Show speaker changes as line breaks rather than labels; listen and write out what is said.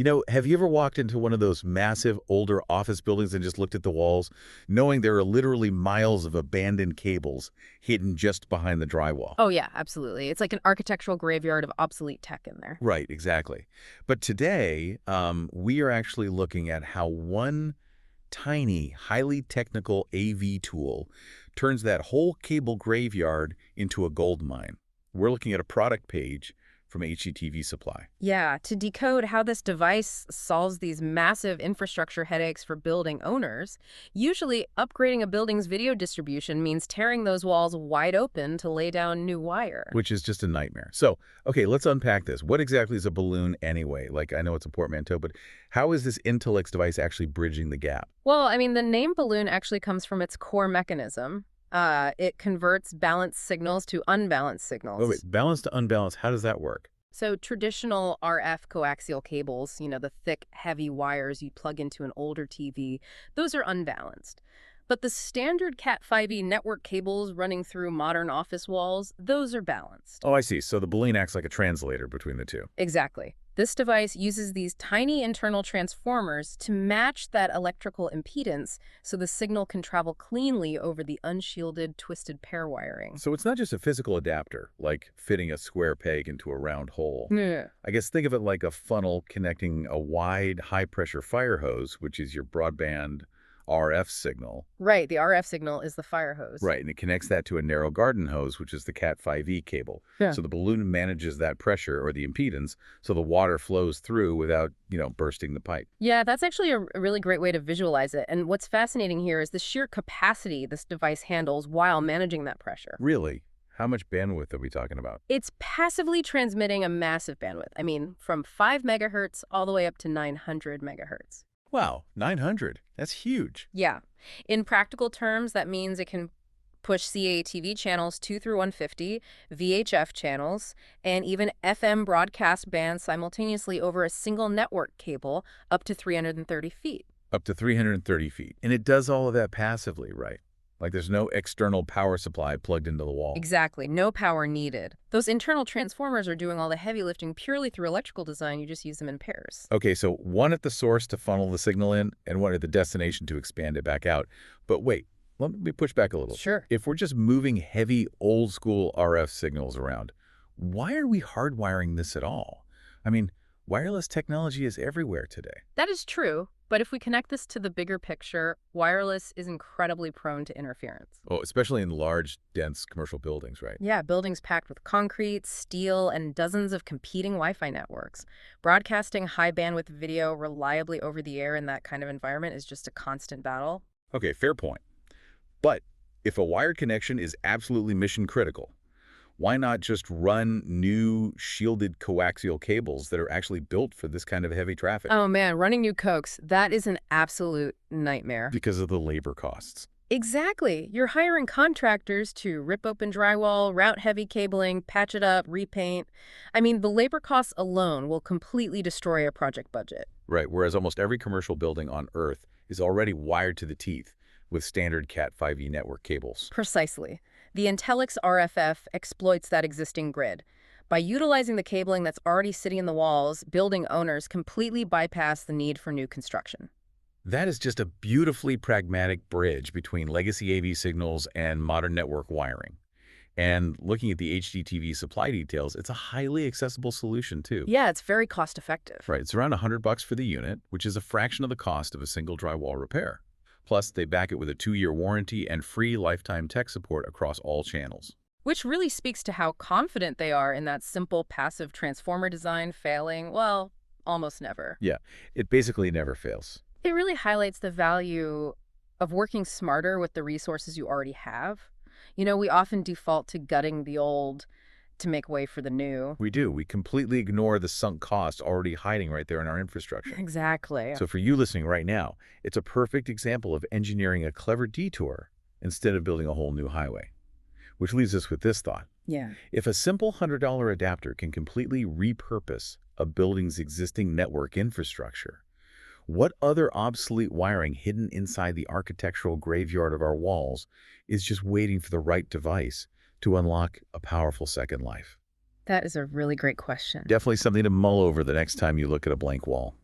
Have you ever walked into one of those massive older office buildings and just looked at the walls, knowing there are literally miles of abandoned cables hidden just behind the drywall?
Oh, yeah, absolutely. It's like an architectural graveyard of obsolete tech in there.
Right, exactly. But today, we are actually looking at how one tiny, highly technical AV tool turns that whole cable graveyard into a gold mine. We're looking at a product page from HDTV Supply.
Yeah, to decode how this device solves these massive infrastructure headaches for building owners, usually upgrading a building's video distribution means tearing those walls wide open to lay down new wire.
Which is just a nightmare. So, okay, let's unpack this. What exactly is a balloon anyway? Like, I know it's a portmanteau, but how is this Intelix device actually bridging the gap?
Well, I mean, the name balloon actually comes from its core mechanism. It converts balanced signals to unbalanced
Oh,
signals.
wait, balance to unbalance, how does that work?
So traditional RF coaxial cables, the thick, heavy wires you plug into an older TV, those are unbalanced. But the standard Cat5e network cables running through modern office walls, those are balanced.
Oh, I see. So the balloon acts like a translator between the two.
Exactly. This device uses these tiny internal transformers to match that electrical impedance so the signal can travel cleanly over the unshielded, twisted pair wiring.
So it's not just a physical adapter, like fitting a square peg into a round hole.
Yeah.
I guess think of it like a funnel connecting a wide, high-pressure fire hose, which is your broadband RF signal.
Right, the RF signal is the fire hose.
Right, and it connects that to a narrow garden hose, which is the Cat5e cable.
Yeah.
So the balloon manages that pressure or the impedance so the water flows through without, bursting the pipe.
Yeah, that's actually a really great way to visualize it. And what's fascinating here is the sheer capacity this device handles while managing that pressure.
Really? How much bandwidth are we talking about?
It's passively transmitting a massive bandwidth. I mean, from 5 megahertz all the way up to 900 megahertz.
Wow, 900. That's huge.
Yeah. In practical terms, that means it can push CATV channels 2 through 150, VHF channels, and even FM broadcast bands simultaneously over a single network cable up to 330 feet.
Up to 330 feet. And it does all of that passively, right? Like there's no external power supply plugged into the wall.
Exactly. No power needed. Those internal transformers are doing all the heavy lifting purely through electrical design. You just use them in pairs.
Okay, so one at the source to funnel the signal in and one at the destination to expand it back out. But wait, let me push back a little.
Sure.
If we're just moving heavy, old-school RF signals around, why are we hardwiring this at all? I mean, wireless technology is everywhere today.
That is true. But if we connect this to the bigger picture, wireless is incredibly prone to interference.
Oh, especially in large, dense commercial buildings, right?
Yeah, buildings packed with concrete, steel, and dozens of competing Wi-Fi networks. Broadcasting high-bandwidth video reliably over the air in that kind of environment is just a constant battle.
Okay, fair point. But if a wired connection is absolutely mission critical, why not just run new shielded coaxial cables that are actually built for this kind of heavy traffic?
Oh man, running new coax, that is an absolute nightmare.
Because of the labor costs.
Exactly. You're hiring contractors to rip open drywall, route heavy cabling, patch it up, repaint. I mean, the labor costs alone will completely destroy a project budget.
Right, whereas almost every commercial building on Earth is already wired to the teeth with standard Cat5e network cables.
Precisely. The Intelix RFF exploits that existing grid. By utilizing the cabling that's already sitting in the walls, building owners completely bypass the need for new construction.
That is just a beautifully pragmatic bridge between legacy AV signals and modern network wiring. And looking at the HDTV supply details, it's a highly accessible solution too.
Yeah, it's very cost-effective.
Right, it's around $100 for the unit, which is a fraction of the cost of a single drywall repair. Plus, they back it with a 2-year warranty and free lifetime tech support across all channels.
Which really speaks to how confident they are in that simple passive transformer design failing, well, almost never.
Yeah, it basically never fails.
It really highlights the value of working smarter with the resources you already have. We often default to gutting the old to make way for the new.
We do. We completely ignore the sunk cost already hiding right there in our infrastructure.
Exactly.
So for you listening right now, it's a perfect example of engineering a clever detour instead of building a whole new highway. Which leaves us with this thought.
Yeah.
If a simple $100 adapter can completely repurpose a building's existing network infrastructure, what other obsolete wiring hidden inside the architectural graveyard of our walls is just waiting for the right device to unlock a powerful second life?
That is a really great question.
Definitely something to mull over the next time you look at a blank wall.